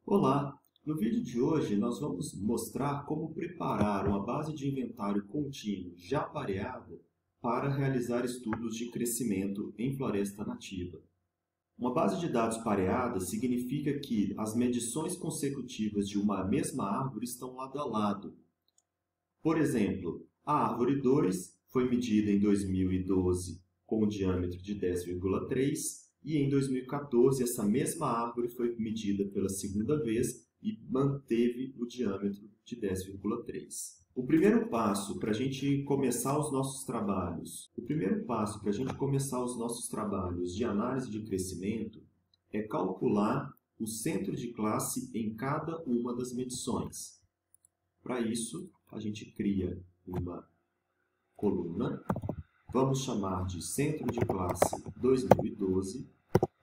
Olá! No vídeo de hoje nós vamos mostrar como preparar uma base de inventário contínuo já pareada para realizar estudos de crescimento em floresta nativa. Uma base de dados pareada significa que as medições consecutivas de uma mesma árvore estão lado a lado. Por exemplo, a árvore 2 foi medida em 2012 com um diâmetro de 10,3 e em 2014 essa mesma árvore foi medida pela segunda vez e manteve o diâmetro de 10,3. O primeiro passo para a gente começar os nossos trabalhos, de análise de crescimento é calcular o centro de classe em cada uma das medições. Para isso, a gente cria uma coluna, vamos chamar de centro de classe 2012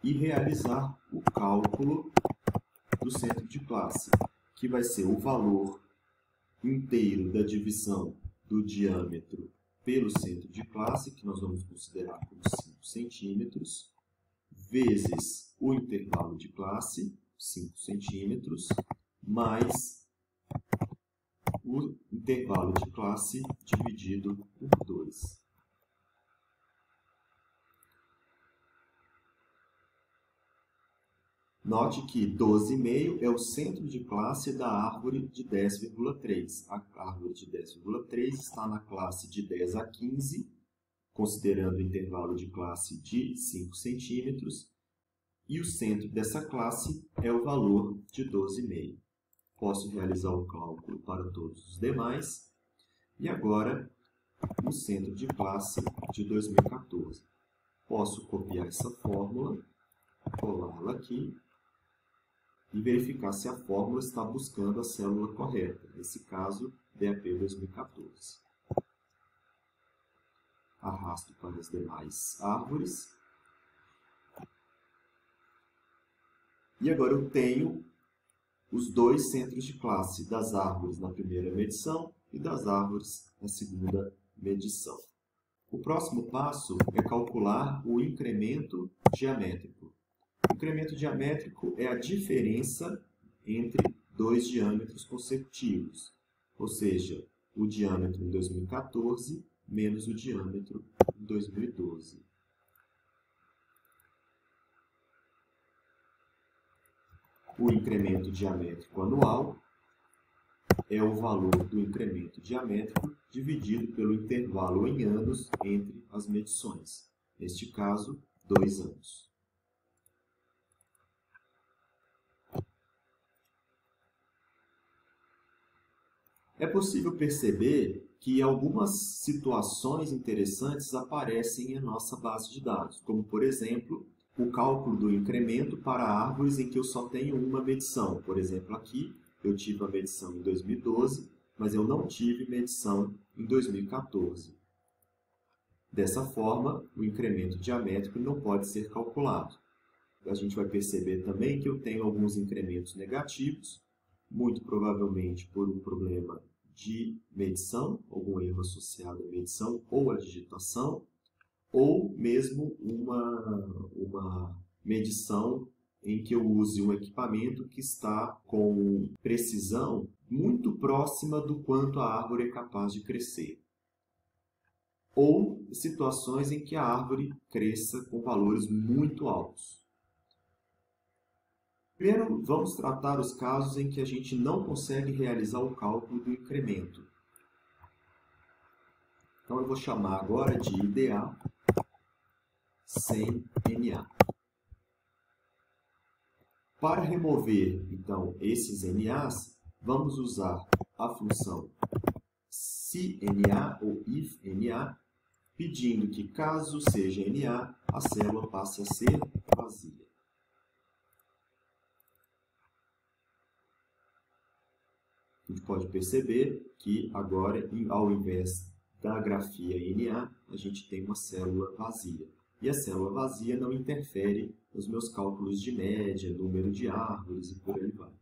e realizar o cálculo do centro de classe, que vai ser o valor inteiro da divisão do diâmetro pelo centro de classe, que nós vamos considerar como 5 centímetros, vezes o intervalo de classe, 5 centímetros, mais o intervalo de classe dividido por 2. Note que 12,5 é o centro de classe da árvore de 10,3. A árvore de 10,3 está na classe de 10 a 15, considerando o intervalo de classe de 5 centímetros, e o centro dessa classe é o valor de 12,5. Posso realizar o cálculo para todos os demais. E agora, o centro de classe de 2014. Posso copiar essa fórmula, colá-la aqui e verificar se a fórmula está buscando a célula correta, nesse caso, DAP 2014. Arrasto para as demais árvores. E agora eu tenho os dois centros de classe das árvores na primeira medição e das árvores na segunda medição. O próximo passo é calcular o incremento diamétrico. O incremento diamétrico é a diferença entre dois diâmetros consecutivos, ou seja, o diâmetro em 2014 menos o diâmetro em 2012. O incremento diamétrico anual é o valor do incremento diamétrico dividido pelo intervalo em anos entre as medições. Neste caso, 2 anos. É possível perceber que algumas situações interessantes aparecem em nossa base de dados, como, por exemplo, o cálculo do incremento para árvores em que eu só tenho uma medição. Por exemplo, aqui eu tive a medição em 2012, mas eu não tive medição em 2014. Dessa forma, o incremento diamétrico não pode ser calculado. A gente vai perceber também que eu tenho alguns incrementos negativos, muito provavelmente por um problema de medição, algum erro associado à medição ou à digitação, ou mesmo uma medição em que eu use um equipamento que está com precisão muito próxima do quanto a árvore é capaz de crescer. Ou situações em que a árvore cresça com valores muito altos. Primeiro, vamos tratar os casos em que a gente não consegue realizar o cálculo do incremento. Então, eu vou chamar agora de IDA sem NA. Para remover, então, esses NAs, vamos usar a função SINA ou IFNA, pedindo que, caso seja NA, a célula passe a ser vazia. A gente pode perceber que agora, ao invés da grafia NA, a gente tem uma célula vazia. E a célula vazia não interfere nos meus cálculos de média, número de árvores e por aí vai.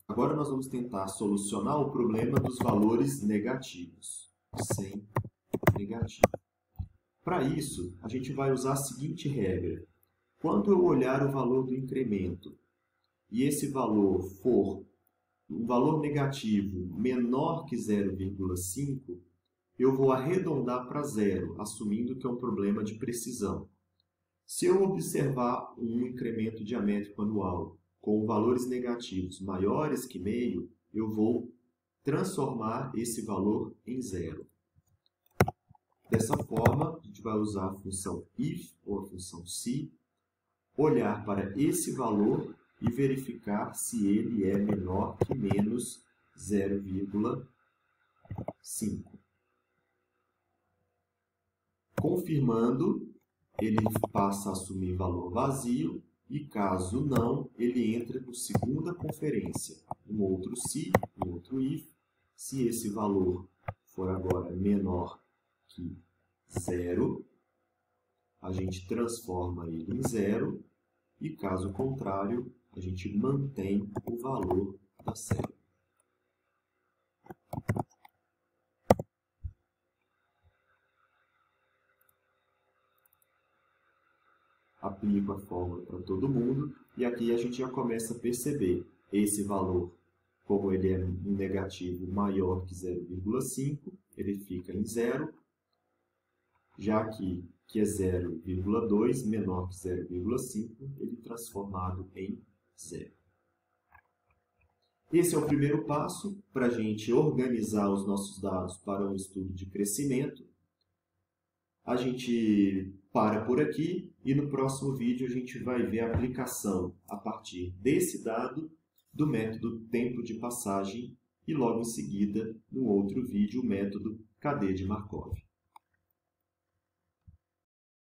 Agora nós vamos tentar solucionar o problema dos valores negativos, sem negativo. Para isso, a gente vai usar a seguinte regra. Quando eu olhar o valor do incremento e esse valor for um valor negativo menor que 0,5, eu vou arredondar para zero, assumindo que é um problema de precisão. Se eu observar um incremento diamétrico anual com valores negativos maiores que meio, eu vou transformar esse valor em zero. Dessa forma, a gente vai usar a função if ou a função se, olhar para esse valor e verificar se ele é menor que menos 0,5. Confirmando, ele passa a assumir valor vazio e, caso não, ele entra por segunda conferência. Um outro se, um outro if. Se esse valor for agora menor que 0, a gente transforma ele em 0 e, caso contrário, a gente mantém o valor da série. Aplico a fórmula para todo mundo e aqui a gente já começa a perceber esse valor, como ele é um negativo maior que 0,5, ele fica em 0, já aqui, que é 0,2 menor que 0,5, ele é transformado em 0. Esse é o primeiro passo para a gente organizar os nossos dados para um estudo de crescimento. A gente para por aqui e no próximo vídeo a gente vai ver a aplicação a partir desse dado do método tempo de passagem e logo em seguida, no outro vídeo, o método cadeia de Markov.